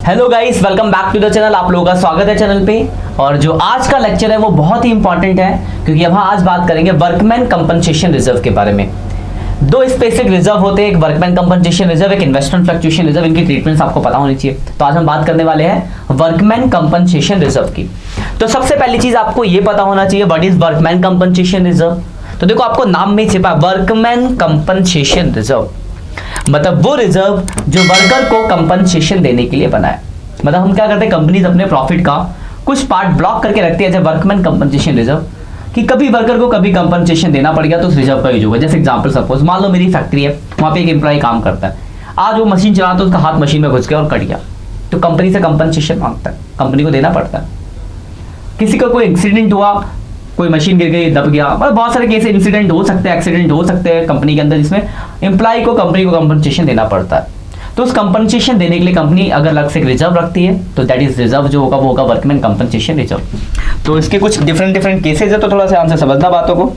Hello guys, welcome back to the channel. आप लोगों का स्वागत है चैनल पे। और जो आज का लेक्चर है वो बहुत ही इंपॉर्टेंट है, क्योंकि अब आज बात करेंगे वर्कमैन कंपनसेशन रिजर्व के बारे में। दो स्पेसिफिक रिजर्व होते हैं, एक वर्कमैन कंपनसेशन रिजर्व, एक इन्वेस्टमेंट फ्लक्चुएशन रिजर्व। इनकी ट्रीटमेंट्स आपको पता होनी चाहिए। तो आज हम बात करने वाले हैं वर्कमैन कंपनसेशन रिजर्व की। तो सबसे पहली चीज आपको ये पता होना चाहिए, what is workman compensation reserve. तो देखो, आपको नाम में छिपा वर्कमैन कंपनसेशन रिजर्व, मतलब वो रिजर्व जो वर्कर को कंपनसेशन देने के लिए बना है। मतलब हम क्या करते हैं, कंपनीज अपने प्रॉफिट का कुछ पार्ट ब्लॉक करके रखती है, जैसे वर्कमैन कंपनसेशन रिजर्व, कि कभी वर्कर को कभी कंपनसेशन देना पड़ गया तो उस रिजर्व का यूज होगा। जैसे एग्जांपल, सपोज मान लो मेरी फैक्ट्री है, वहां पे एक एम्प्लॉय काम करता है, आज वो मशीन चला तो उसका हाथ मशीन में घुस गया और कट गया, तो कंपनी से कंपनसेशन मांगता है, कंपनी को देना पड़ता है। किसी का कोई एक्सीडेंट हुआ, कोई मशीन गिर गई, दब गया, मतलब बहुत सारे केस इंसिडेंट हो सकते हैं, एक्सीडेंट हो सकते हैं कंपनी के अंदर, जिसमें एम्प्लॉय को कंपनी को कंपनसेशन देना पड़ता है। तो उस कंपनसेशन देने के लिए कंपनी अगर अलग से एक रिजर्व रखती है, तो दैट इज रिजर्व जो होगा वो होगा वर्कमैन कंपनसेशन रिजर्व। तो इसके कुछ डिफरेंट केसेस है, तो थोड़ा सा ध्यान से समझना बातों को।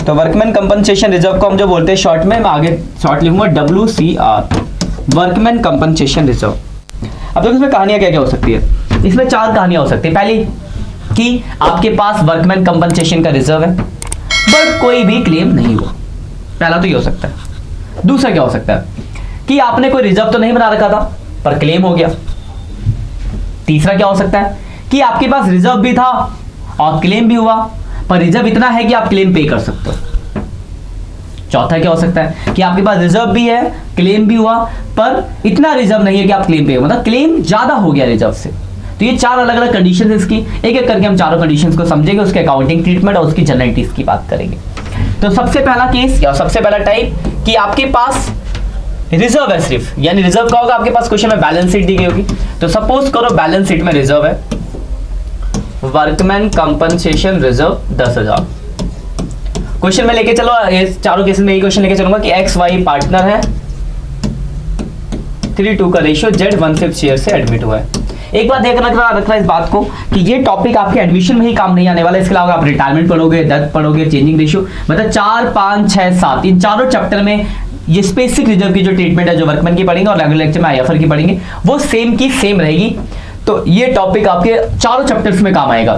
तो वर्कमैन कंपनसेशन रिजर्व को हम जो बोलते हैं शॉर्ट में, मैं आगे शॉर्ट लिखूंगा WCR, वर्कमैन कंपनसेशन रिजर्व। अब देखो इसमें कहानियां क्या क्या हो सकती है। इसमें 4 कहानियां हो सकती है। पहली कि आपके पास वर्कमैन कंपनसेशन का रिजर्व है बट कोई भी क्लेम नहीं हुआ, पहला तो ये हो सकता है। दूसरा क्या हो सकता है कि आपने कोई रिजर्व तो नहीं बना रखा था पर क्लेम हो गया। तीसरा क्या हो सकता है कि आपके पास रिजर्व भी था और क्लेम भी हुआ, पर रिजर्व इतना है कि आप क्लेम पे कर सकते हो। चौथा क्या हो सकता है कि आपके पास रिजर्व भी है, क्लेम भी हुआ, पर इतना रिजर्व नहीं है कि आप क्लेम पे, मतलब क्लेम ज्यादा हो गया रिजर्व से। तो ये 4 अलग अलग कंडीशन है इसकी। एक एक करके हम चारों कंडीशंस को समझेंगे, उसके अकाउंटिंग ट्रीटमेंट और उसकी जनरलिटीज की बात करेंगे। तो सबसे पहला केस या सबसे पहला टाइप कि आपके पास रिजर्व है सिर्फ, यानी रिजर्व का होगा आपके पास, क्वेश्चन में बैलेंस शीट दी गई होगी। तो सपोज करो बैलेंस शीट में रिजर्व है वर्कमैन कंपनसेशन रिजर्व 10,000। क्वेश्चन में लेके चलो, ये चारों केसेस में यही क्वेश्चन लेके चलूंगा कि XY पार्टनर है, 3:2 का रेशियो, Z 1/5 शेयर से एडमिट हुआ है। एक बार रखना इस बात को कि ये टॉपिक आपके एडमिशन में ही काम नहीं आने वाला। इसके अलावा आप रिटायरमेंट पढ़ोगे, डेथ पढ़ोगे, चेंजिंग रेशियो, मतलब 4, 5, 6, 7 इन चारों चैप्टर में ये स्पेसिफिक रिजर्व की जो ट्रीटमेंट है, जो वर्कमैन की पढ़ेंगे और अगले लेक्चर में IFR की पढ़ेंगे, वो सेम की सेम रहेगी। तो ये टॉपिक आपके चारों चैप्टर्स में काम आएगा,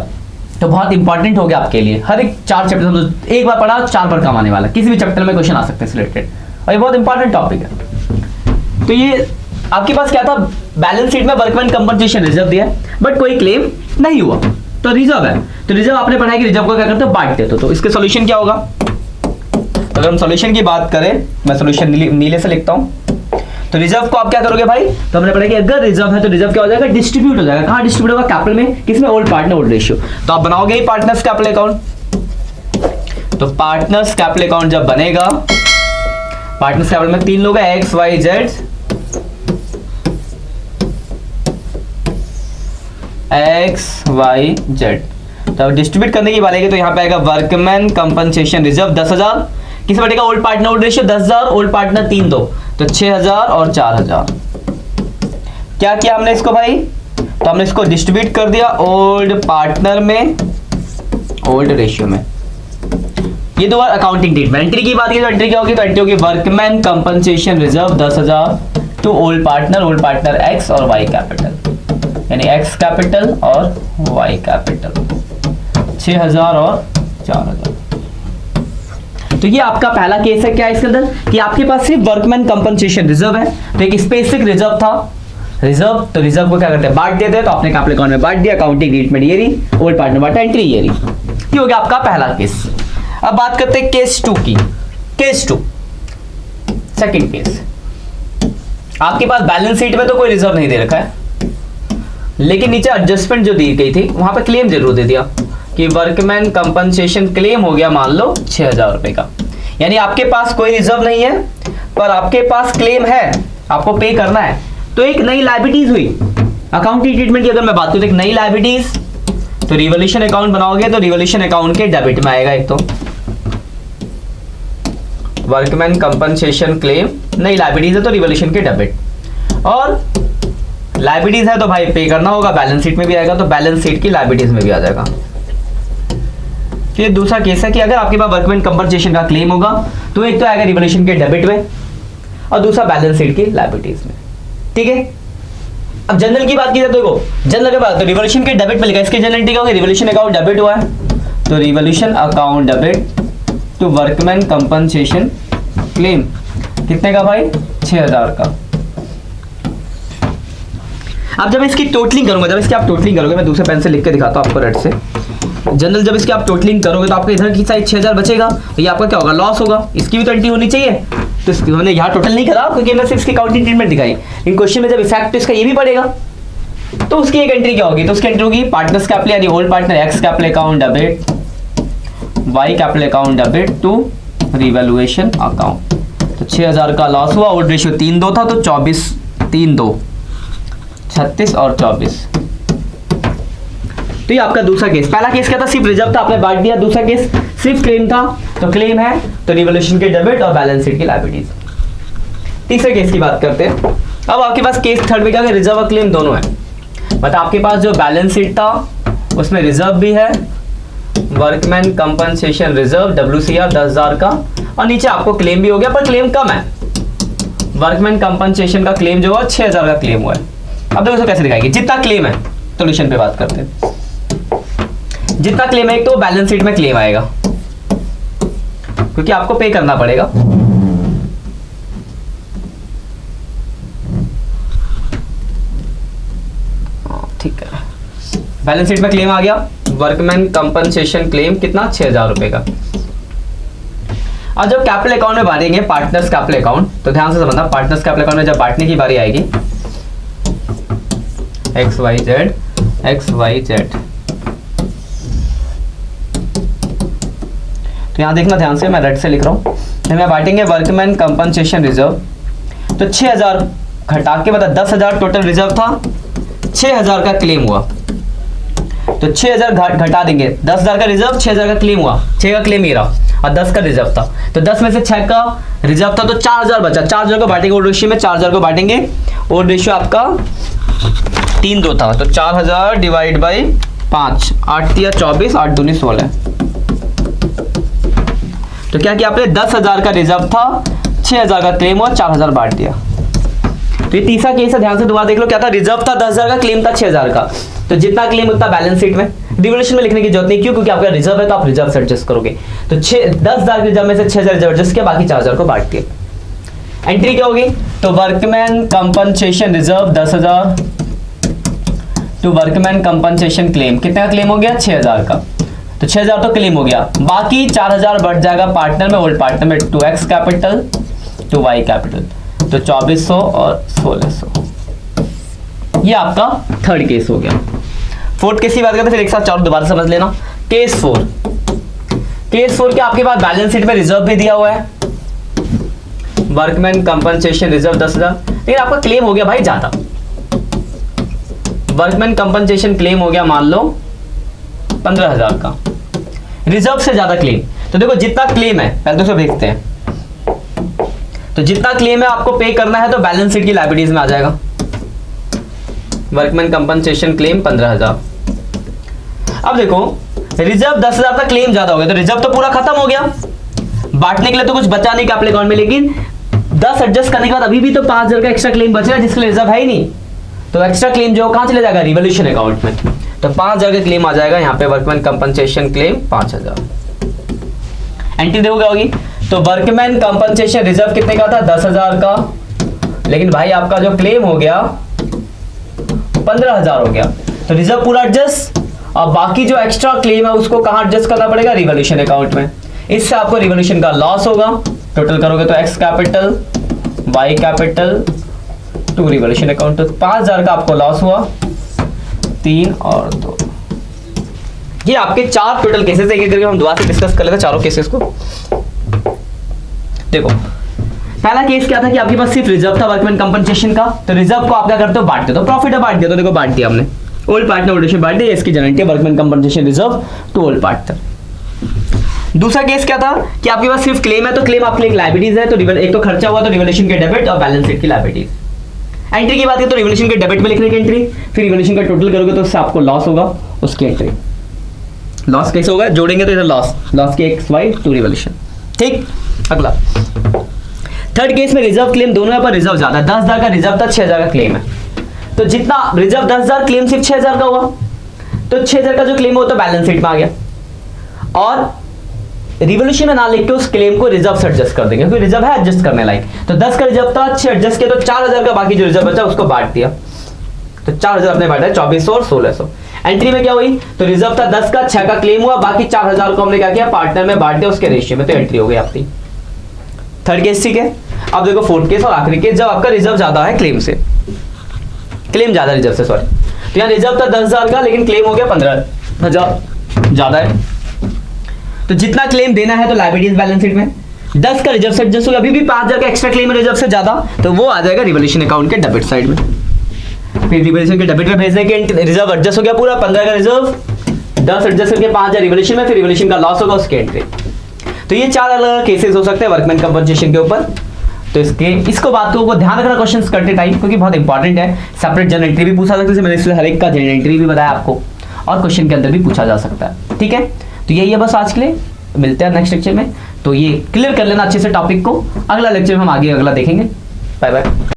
तो बहुत इंपॉर्टेंट हो गया आपके लिए। हर एक 4 चैप्टर एक बार पढ़ा, 4 बार काम आने वाला, किसी भी चैप्टर में क्वेश्चन आ सकते हैं रिलेटेड, और ये बहुत इंपॉर्टेंट टॉपिक है। तो ये आपके पास क्या था, बैलेंस शीट में वर्कमैन कंपनसेशन रिजर्व दिया है बट कोई क्लेम नहीं हुआ, तो रिजर्व है। तो रिजर्व आपने पढ़ा है कि रिजर्व को क्या करते हो, बांट देते हो। तो इसके सॉल्यूशन क्या होगा, तो अगर हम सॉल्यूशन की बात करें, मैं सॉल्यूशन नीले से लिखता हूं। तो रिजर्व को आप क्या करोगे भाई, तो हमने पढ़ा कि अगर रिजर्व है तो रिजर्व क्या हो जाएगा, डिस्ट्रीब्यूट हो जाएगा। कहां डिस्ट्रीब्यूट होगा, कैपिटल में, किसमें, ओल्ड पार्टनर ओल्ड रेशियो। तो आप बनाओगे ही पार्टनर्स कैपिटल अकाउंट। तो पार्टनर्स कैपिटल अकाउंट जब बनेगा, पार्टनर्स कैपिटल में 3 लोग हैं, X Y Z, तो अब डिस्ट्रीब्यूट करने की बात है तो यहाँ पे आएगा वर्कमैन कंपनसेशन रिजर्व 10,000, किसे बढ़ेगा, old partner old ratio 10,000, old partner 3 2, तो 6,000 और 4,000। क्या किया हमने इसको भाई, तो हमने इसको डिस्ट्रीब्यूट कर दिया ओल्ड पार्टनर में, ओल्ड रेशियो में। ये दो बार अकाउंटिंग ट्रीटमेंट। एंट्री की बात की तो एंट्री क्या होगी, तो एंट्री होगी workman compensation reserve 10,000 to old partner X और Y कैपिटल, यानी X कैपिटल और Y कैपिटल, 6,000 और 4,000। तो ये आपका पहला केस है। क्या है इसके अंदर कि आपके पास सिर्फ वर्कमैन कंपनसेशन रिजर्व है, तो एक स्पेसिफिक रिजर्व था, रिजर्व, तो रिजर्व को क्या करते हैं, बांट देते हैं। तो आपने कैपिटल अकाउंट में बांट दिया, अकाउंटिंग ट्रीटमेंट ये रही, ओल्ड पार्टनर बांटा, एंट्री ये रही। ये हो गया आपका पहला केस। अब बात करते हैं केस 2 की। केस 2 सेकंड केस, आपके पास बैलेंस शीट में तो कोई रिजर्व नहीं दे रखा है, लेकिन नीचे एडजस्टमेंट जो दी गई थी वहां पे क्लेम जरूर दे दिया कि वर्कमैन कंपनसेशन क्लेम हो गया, मान लो 6,000 रुपए का। यानी आपके पास कोई रिजर्व नहीं है पर आपके पास क्लेम है, आपको पे करना है। तो एक नई लायबिलिटीज हुई। अकाउंटिंग ट्रीटमेंट की अगर मैं बात करूं तो एक नई लायबिलिटीज, तो रिवोल्यूशन अकाउंट बनाओगे तो रिवोल्यूशन अकाउंट के डेबिट में आएगा। एक तो वर्कमैन कंपनसेशन क्लेम नई लायबिलिटीज है तो रिवोल्यूशन के डेबिट, और लायबिलिटीज है तो भाई पे करना होगा, बैलेंस शीट में भी आएगा, तो बैलेंस शीट की लायबिलिटीज में भी आ जाएगा। ये दूसरा केस है कि अगर आपके पास वर्कमैन कंपनसेशन का क्लेम होगा तो एक तो आएगा रिवोल्यूशन के डेबिट में और दूसरा बैलेंस शीट की लायबिलिटीज में। ठीक है, अब जनरल की बात की जाए तो देखो, जनरल के बाद तो रिवोल्यूशन के डेबिट में लिखा है, इसकी जनरल एंट्री क्या होगी, रिवोल्यूशन अकाउंट डेबिट हुआ है तो revaluation account debit to workman compensation claim, कितने का भाई, 6000 का। अब जब इसकी टोटलिंग करूंगा, जब इसकी आप टोटलिंग करोगे, मैं दूसरे पेन से लिख के दिखाता हूं आपको रेड से, जनरल जब इसकी आप टोटलिंग करोगे तो आपको इधर की साइड 6000 बचेगा, तो ये आपका क्या होगा, लॉस होगा, इसकी भी तो एंट्री होनी चाहिए। तो हमने यहाँ टोटल नहीं करा क्योंकि हमने सिर्फ इसकी काउंटिंग ट्रीटमेंट दिखाई। इन क्वेश्चन में जब इफेक्ट इसका ये भी पड़ेगा तो उसकी एक एंट्री क्या होगी, तो उसकी एंट्री होगी पार्टनर्स कैपिटल यानी old partner X capital account debit Y capital account debit to revaluation account. तो 6000 का लॉस हुआ, ओल्ड रेशियो 3:2 था तो 24 3:2 36 और 24। तो ये आपका दूसरा केस। पहला केस क्या था, सिर्फ रिजर्व था, आपने बांट दिया। दूसरा केस सिर्फ क्लेम था, तो क्लेम है तो रिवोल्यूशन के डेबिट और बैलेंस शीट की लायबिलिटीज। तीसरे केस की बात करते हैं। अब आपके पास केस थर्ड में क्या है, रिजर्व और क्लेम दोनों है। मतलब आपके पास जो बैलेंस शीट था उसमें रिजर्व भी है, वर्कमैन कंपनसेशन रिजर्व WCR 10,000 का, और नीचे आपको क्लेम भी हो गया, पर क्लेम कम है। वर्कमैन कंपनसेशन का क्लेम जो है 6000 का क्लेम हुआ है। अब देखो कैसे दिखाएंगे, जितना क्लेम है, सोल्यूशन पे बात करते हैं। जितना क्लेम है एक तो बैलेंस शीट में क्लेम आएगा क्योंकि आपको पे करना पड़ेगा। ठीक है, बैलेंस शीट में क्लेम आ गया, वर्कमैन कंपनसेशन क्लेम कितना, 6000 रुपए का। और जब कैपिटल अकाउंट में बांटेंगे पार्टनर्स कैपिटल अकाउंट, तो ध्यान से समझना, पार्टनर्स कैपिटल अकाउंट में जब बांटने की बारी आएगी XYZ, तो यहां देखना ध्यान से, मैं रेड से लिख रहा हूं। तो मैं बांटेंगे वर्कमैन कंपनसेशन रिजर्व, तो 6000 घटा के मतलब 10,000 टोटल रिजर्व था, 6000 का क्लेम हुआ, तो 6000 घटा देंगे, 10,000 का रिजर्व, 6000 का क्लेम हुआ, 6 का क्लेम ही रहा और 10 का रिजर्व था, तो 10 में से 6 का रिजर्व था तो 4000 बचा। 4000 को बांटेंगे ओल्ड रेशियो में, 4000 को बांटेंगे, ओल्ड रेशियो आपका 3:2 था, तो 4000 डिवाइड बाई 5, 8 या 24, 8 दूनी 16। तो क्या किया आपने, 10,000 का रिजर्व था, 6000 का क्लेम हुआ, 4000 बांट दिया। तो ये तीसरा केस है, ध्यान से दोबारा देख लो, क्या था, रिजर्व था 10,000 का, क्लेम था 6000 का, तो जितना क्लेम उतना बैलेंस शीट में, रिवोल्यूशन में लिखने की जरूरत नहीं, क्यों, क्योंकि आपका रिजर्व है तो आप रिजर्व से एडजस्ट करोगे। तो 10,000 रिजर्व में से 6000 रिजर्व एडजस्ट किया, बाकी 4000 को बांट दिया। एंट्री क्या होगी, तो workman compensation reserve 10,000 to workman compensation claim, कितने का क्लेम हो गया, 6000 का, तो 6000 तो क्लेम हो गया, बाकी 4000 बढ़ जाएगा पार्टनर में, ओल्ड पार्टनर में, 2x capital to y capital, तो 2400 और 1600। ये आपका थर्ड केस हो गया। फोर्थ केस की बात करते हैं, फिर एक साथ चारों दोबारा समझ लेना। केस 4, केस 4 के आपके पास बैलेंस शीट में रिजर्व भी दिया हुआ है, वर्कमैन कंपनसेशन रिजर्व 10,000, लेकिन आपका क्लेम हो गया भाई ज्यादा, वर्कमैन कंपनसेशन क्लेम हो गया मान लो 15,000 का, रिजर्व से ज्यादा क्लेम। तो देखो जितना क्लेम है, पहले तो देखते हैं, तो जितना क्लेम है आपको पे करना है तो बैलेंस शीट की लायबिलिटीज में आ जाएगा। Workman compensation claim 15,000। अब देखो रिजर्व 10,000 का क्लेम ज्यादा हो गया, तो रिजर्व तो पूरा खत्म हो गया, बांटने के लिए तो कुछ बचा नहीं कैपिटल अकाउंट में, लेकिन 10 एडजस्ट करने के बाद अभी भी तो 5,000 का एक्स्ट्रा क्लेम बच रहा है जिसके लिए रिजर्व है ही नहीं, तो एक्स्ट्रा क्लेम जो कहां चले जाएगा, रिवोल्यूशन अकाउंट में, तो 5,000 का क्लेम आ जाएगा यहाँ पे, वर्कमैन कंपनसेशन क्लेम 5,000। एंट्री देखो क्या होगी, तो वर्कमैन कंपनसेशन रिजर्व कितने का था, 10,000 का, लेकिन भाई आपका जो क्लेम हो गया 15,000 हो गया, तो रिजर्व पूरा एडजस्ट, और बाकी जो एक्स्ट्रा क्लेम है उसको कहां एडजस्ट करना पड़ेगा, रिवोल्यूशन अकाउंट में। इससे आपको रिवोल्यूशन का लॉस होगा, टोटल करोगे तो X capital Y capital to revaluation account, तो 5,000 का आपको लॉस हुआ, 3 और 2। ये आपके 4 टोटल केसेस, एक एक करके हम दोबारा से डिस्कस कर लेते हैं चारों केसेस को। देखो पहला केस क्या था कि आपके पास सिर्फ रिजर्व था वर्कमैन कंपनसेशन का, तो रिजर्व को आप क्या करते हो, बांटते हो, तो प्रॉफिट है बांट दिया, तो देखो बांट दिया हमने, ओल्ड पार्टनर ओल्ड रेशियो बांट दिया, इसकी generate workman compensation reserve to old partner. दूसरा केस क्या था कि आपके पास सिर्फ क्लेम है, तो क्लेम आपके लिए लायबिलिटीज है, तो एक तो खर्चा हुआ तो रिवोल्यूशन के डेबिट और बैलेंस शीट की लायबिलिटीज। एंट्री की बात करें तो रिवोल्यूशन के डेबिट में लिखने की एंट्री, फिर रिवोल्यूशन का टोटल करोगे तो उससे आपको लॉस होगा, उसकी एंट्री। लॉस कैसे होगा, जोड़ेंगे तो इधर लॉस के XY टू रिवोल्यूशन। ठीक, अगला थर्ड केस में रिजर्व क्लेम दोनों है, पर रिजर्व ज्यादा है, 10,000 का रिजर्व था, 6,000 का क्लेम है, तो जितना रिजर्व 10,000, क्लेम सिर्फ 6,000 का हुआ, तो 6,000 का जो क्लेम हो तो बैलेंस शीट में आ गया, और रिवोल्यूशन में ना लिख के उस क्लेम को रिजर्व से एडजस्ट कर देंगे, क्योंकि रिजर्व है एडजस्ट करने लायक। तो 10 का रिजर्व था, 6 एडजस्ट किया तो 4,000 का बाकी जो रिजर्व बचा उसको बांट दिया, तो 4,000 अपने बांटा 2400 और 1600। एंट्री में क्या हुई, तो रिजर्व था 10 का, 6 का क्लेम हुआ, बाकी 4,000 को हमने क्या किया, पार्टनर में बांट दिया उसके रेशियो में, तो एंट्री हो गई आपकी। थर्ड केस ठीक है। अब देखो फोर्थ केस और आखिरी केस, जब आपका रिजर्व ज्यादा है क्लेम से, क्लेम ज्यादा रिजर्व से, सॉरी, तो यहाँ रिजर्व था 10,000 का लेकिन क्लेम हो गया 15,000 ज्यादा है, तो जितना क्लेम देना है तो लायबिलिटीज बैलेंस शीट में 10 का रिजर्व से एडजस्ट होगा, अभी भी 5,000 का एक्स्ट्रा क्लेम है रिजर्व से ज्यादा, तो वो आ जाएगा रिवोल्यूशन अकाउंट के डेबिट साइड में। फिर रिवोल्यूशन के डेबिट में भेजने के रिजर्व एडजस्ट हो गया पूरा, 15 का रिजर्व, 10 एडजस्ट करके 5,000 रिवोल्यूशन में, फिर रिवोल्यूशन का लॉस होगा उसके एंट्री। तो ये 4 अलग केसेस हो सकते हैं वर्कमैन कंपनसेशन के ऊपर। तो इसको बातों को ध्यान रखना क्वेश्चंस करते टाइम, क्योंकि बहुत इंपॉर्टेंट है। सेपरेट जनरल एंट्री भी पूछा सकता है, मैंने इसलिए हर एक का जनरल एंट्री भी बताया आपको, और क्वेश्चन के अंदर भी पूछा जा सकता है। ठीक है, तो यही है बस आज के लिए, मिलते हैं नेक्स्ट लेक्चर में। तो ये क्लियर कर लेना अच्छे से टॉपिक को, अगला लेक्चर में हम आगे अगला देखेंगे। Bye bye.